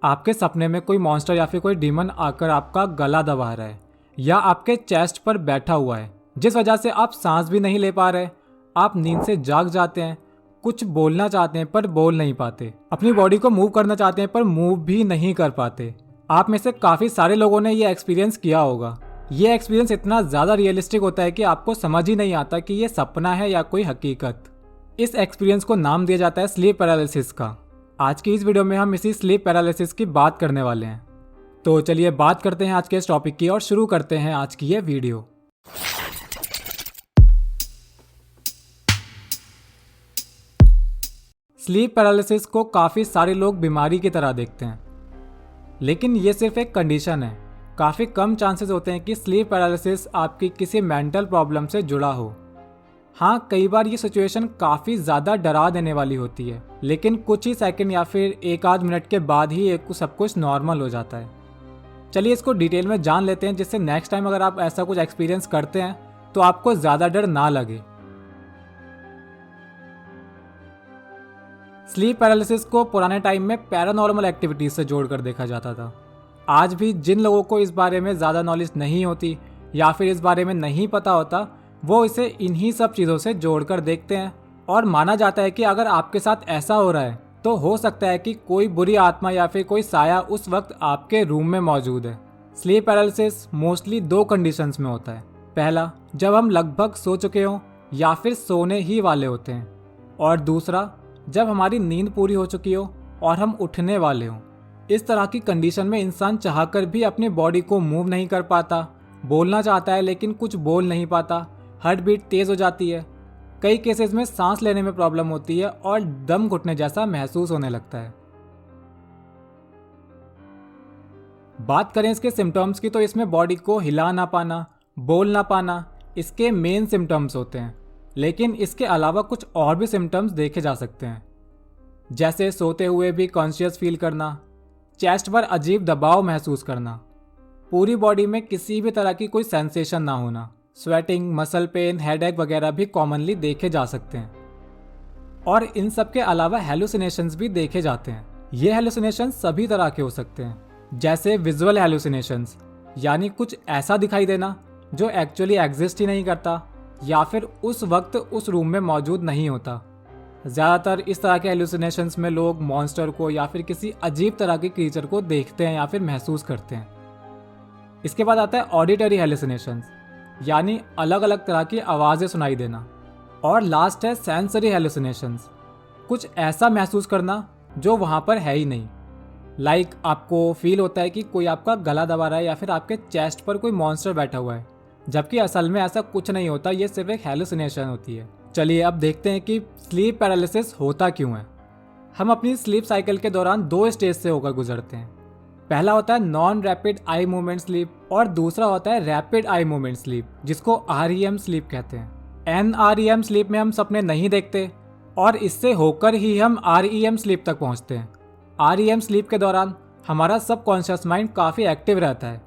आपके सपने में कोई मॉन्स्टर या फिर कोई डीमन आकर आपका गला दबा रहा है या आपके चेस्ट पर बैठा हुआ है, जिस वजह से आप सांस भी नहीं ले पा रहे। आप नींद से जाग जाते हैं, कुछ बोलना चाहते हैं पर बोल नहीं पाते, अपनी बॉडी को मूव करना चाहते हैं पर मूव भी नहीं कर पाते। आप में से काफ़ी सारे लोगों ने ये एक्सपीरियंस किया होगा। ये एक्सपीरियंस इतना ज़्यादा रियलिस्टिक होता है कि आपको समझ ही नहीं आता कि ये सपना है या कोई हकीकत। इस एक्सपीरियंस को नाम दिया जाता है स्लीप पैरालिसिस का। आज की इस वीडियो में हम इसी स्लीप पैरालिसिस की बात करने वाले हैं। तो चलिए बात करते हैं आज के इस टॉपिक की और शुरू करते हैं आज की ये वीडियो। स्लीप पैरालिसिस को काफ़ी सारे लोग बीमारी की तरह देखते हैं, लेकिन ये सिर्फ एक कंडीशन है। काफ़ी कम चांसेस होते हैं कि स्लीप पैरालिसिस आपकी किसी मेंटल प्रॉब्लम से जुड़ा हो। हाँ, कई बार ये सिचुएशन काफ़ी ज़्यादा डरा देने वाली होती है, लेकिन कुछ ही सेकंड या फिर एक आध मिनट के बाद ही सब कुछ नॉर्मल हो जाता है। चलिए इसको डिटेल में जान लेते हैं, जिससे नेक्स्ट टाइम अगर आप ऐसा कुछ एक्सपीरियंस करते हैं तो आपको ज़्यादा डर ना लगे। स्लीप पैरालिसिस को पुराने टाइम में पैरानॉर्मल एक्टिविटीज से जोड़कर देखा जाता था। आज भी जिन लोगों को इस बारे में ज़्यादा नॉलेज नहीं होती या फिर इस बारे में नहीं पता होता, वो इसे इन्हीं सब चीज़ों से जोड़कर देखते हैं और माना जाता है कि अगर आपके साथ ऐसा हो रहा है तो हो सकता है कि कोई बुरी आत्मा या फिर कोई साया उस वक्त आपके रूम में मौजूद है। स्लीप पैरालिसिस मोस्टली दो कंडीशंस में होता है। पहला, जब हम लगभग सो चुके हों या फिर सोने ही वाले होते हैं, और दूसरा, जब हमारी नींद पूरी हो चुकी हो और हम उठने वाले हों। इस तरह की कंडीशन में इंसान चाहकर भी अपनी बॉडी को मूव नहीं कर पाता, बोलना चाहता है लेकिन कुछ बोल नहीं पाता, हार्ट बीट तेज़ हो जाती है, कई केसेस में सांस लेने में प्रॉब्लम होती है और दम घुटने जैसा महसूस होने लगता है। बात करें इसके सिम्टम्स की तो इसमें बॉडी को हिला ना पाना, बोल ना पाना इसके मेन सिम्टम्स होते हैं, लेकिन इसके अलावा कुछ और भी सिम्टम्स देखे जा सकते हैं, जैसे सोते हुए भी कॉन्शियस फील करना, चेस्ट पर अजीब दबाव महसूस करना, पूरी बॉडी में किसी भी तरह की कोई सेंसेशन ना होना, स्वेटिंग, मसल पेन, हेडेक वगैरह भी कॉमनली देखे जा सकते हैं। और इन सब के अलावा हेलुसिनेशंस भी देखे जाते हैं। ये हेलुसिनेशंस सभी तरह के हो सकते हैं, जैसे विजुअल हेलुसिनेशंस, यानी कुछ ऐसा दिखाई देना जो एक्चुअली एग्जिस्ट ही नहीं करता या फिर उस वक्त उस रूम में मौजूद नहीं होता। ज़्यादातर इस तरह के हेलुसिनेशंस में लोग मॉन्स्टर को या फिर किसी अजीब तरह के क्रीचर को देखते हैं या फिर महसूस करते हैं। इसके बाद आता है ऑडिटरी हेलुसिनेशंस, यानी अलग अलग तरह की आवाज़ें सुनाई देना। और लास्ट है सेंसरी हेलुसिनेशंस, कुछ ऐसा महसूस करना जो वहाँ पर है ही नहीं। लाइक आपको फील होता है कि कोई आपका गला दबा रहा है या फिर आपके चेस्ट पर कोई मॉन्स्टर बैठा हुआ है, जबकि असल में ऐसा कुछ नहीं होता, ये सिर्फ एक हेलुसिनेशन होती है। चलिए अब देखते हैं कि स्लीप पैरालिसिस होता क्यों है। हम अपनी स्लीप साइकिल के दौरान दो स्टेज से होकर गुजरते हैं। पहला होता है non rapid eye movement sleep और दूसरा होता है रैपिड आई मूवमेंट स्लीप, जिसको REM स्लीप कहते हैं। NREM स्लीप में हम सपने नहीं देखते और इससे होकर ही हम REM स्लीप तक पहुंचते हैं। REM स्लीप के दौरान हमारा सबकॉन्शियस माइंड काफ़ी एक्टिव रहता है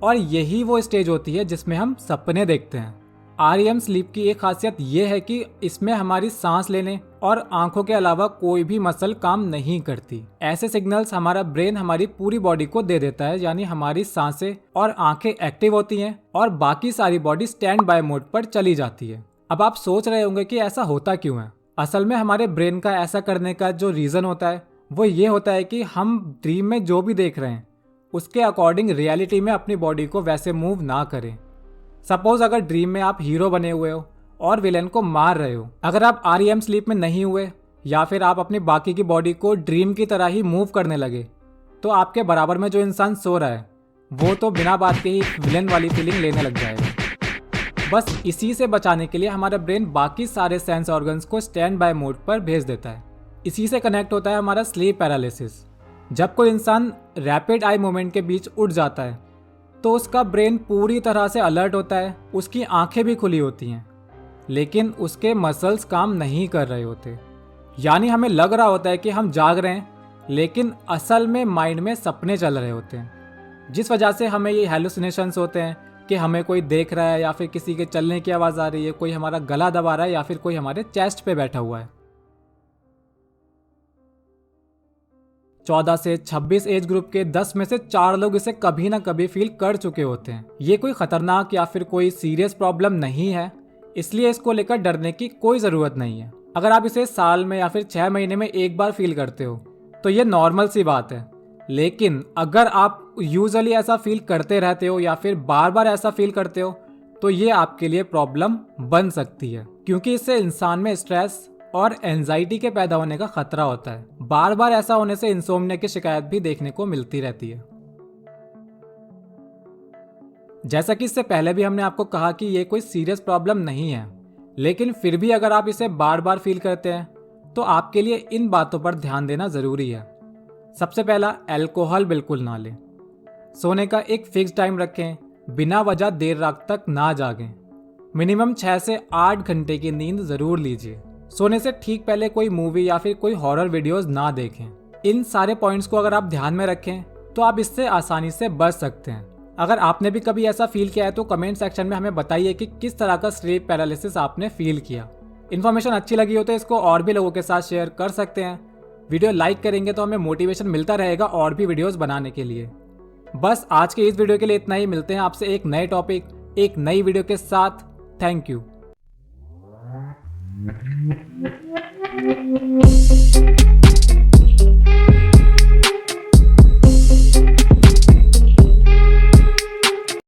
और यही वो स्टेज होती है जिसमें हम सपने देखते हैं। REM स्लीप की एक खासियत ये है कि इसमें हमारी सांस लेने और आंखों के अलावा कोई भी मसल काम नहीं करती। ऐसे सिग्नल्स हमारा ब्रेन हमारी पूरी बॉडी को दे देता है, यानी हमारी सांसें और आंखें एक्टिव होती हैं और बाकी सारी बॉडी स्टैंड बाय मोड पर चली जाती है। अब आप सोच रहे होंगे कि ऐसा होता क्यों है। असल में हमारे ब्रेन का ऐसा करने का जो रीज़न होता है वो ये होता है कि हम ड्रीम में जो भी देख रहे हैं उसके अकॉर्डिंग रियलिटी में अपनी बॉडी को वैसे मूव ना करें। सपोज अगर ड्रीम में आप हीरो बने हुए हो और विलेन को मार रहे हो, अगर आप REM स्लीप में नहीं हुए या फिर आप अपनी बाकी की बॉडी को ड्रीम की तरह ही मूव करने लगे, तो आपके बराबर में जो इंसान सो रहा है वो तो बिना बात के ही विलेन वाली फीलिंग लेने लग जाएगा। बस इसी से बचाने के लिए हमारा ब्रेन बाकी सारे सेंस ऑर्गन्स को स्टैंड बाय मोड पर भेज देता है। इसी से कनेक्ट होता है हमारा स्लीप पैरालिसिस। जब कोई इंसान रैपिड आई मूवमेंट के बीच उठ जाता है तो उसका ब्रेन पूरी तरह से अलर्ट होता है, उसकी आंखें भी खुली होती हैं, लेकिन उसके मसल्स काम नहीं कर रहे होते। यानी हमें लग रहा होता है कि हम जाग रहे हैं, लेकिन असल में माइंड में सपने चल रहे होते हैं, जिस वजह से हमें ये हेलुसिनेशंस होते हैं कि हमें कोई देख रहा है या फिर किसी के चलने की आवाज़ आ रही है, कोई हमारा गला दबा रहा है या फिर कोई हमारे चेस्ट पे बैठा हुआ है। 14 से 26 एज ग्रुप के 10 में से 4 लोग इसे कभी ना कभी फील कर चुके होते हैं। ये कोई खतरनाक या फिर कोई सीरियस प्रॉब्लम नहीं है, इसलिए इसको लेकर डरने की कोई ज़रूरत नहीं है। अगर आप इसे साल में या फिर 6 महीने में एक बार फील करते हो तो ये नॉर्मल सी बात है। लेकिन अगर आप यूजुअली ऐसा फील करते रहते हो या फिर बार बार ऐसा फील करते हो तो ये आपके लिए प्रॉब्लम बन सकती है, क्योंकि इससे इंसान में स्ट्रेस और एंजाइटी के पैदा होने का खतरा होता है। बार बार ऐसा होने से इंसोम्निया की शिकायत भी देखने को मिलती रहती है। जैसा कि इससे पहले भी हमने आपको कहा कि ये कोई सीरियस प्रॉब्लम नहीं है, लेकिन फिर भी अगर आप इसे बार बार फील करते हैं तो आपके लिए इन बातों पर ध्यान देना ज़रूरी है। सबसे पहला, अल्कोहल बिल्कुल ना लें। सोने का एक फिक्स टाइम रखें, बिना वजह देर रात तक ना जागें। मिनिमम 6 से 8 घंटे की नींद ज़रूर लीजिए। सोने से ठीक पहले कोई मूवी या फिर कोई हॉरर वीडियोस ना देखें। इन सारे पॉइंट्स को अगर आप ध्यान में रखें तो आप इससे आसानी से बच सकते हैं। अगर आपने भी कभी ऐसा फील किया है तो कमेंट सेक्शन में हमें बताइए कि किस तरह का स्लीप पैरालिसिस आपने फील किया। इन्फॉर्मेशन अच्छी लगी हो तो इसको और भी लोगों के साथ शेयर कर सकते हैं। वीडियो लाइक करेंगे तो हमें मोटिवेशन मिलता रहेगा और भी वीडियोस बनाने के लिए। बस आज के इस वीडियो के लिए इतना ही। मिलते हैं आपसे एक नए टॉपिक, एक नई वीडियो के साथ। Thank you.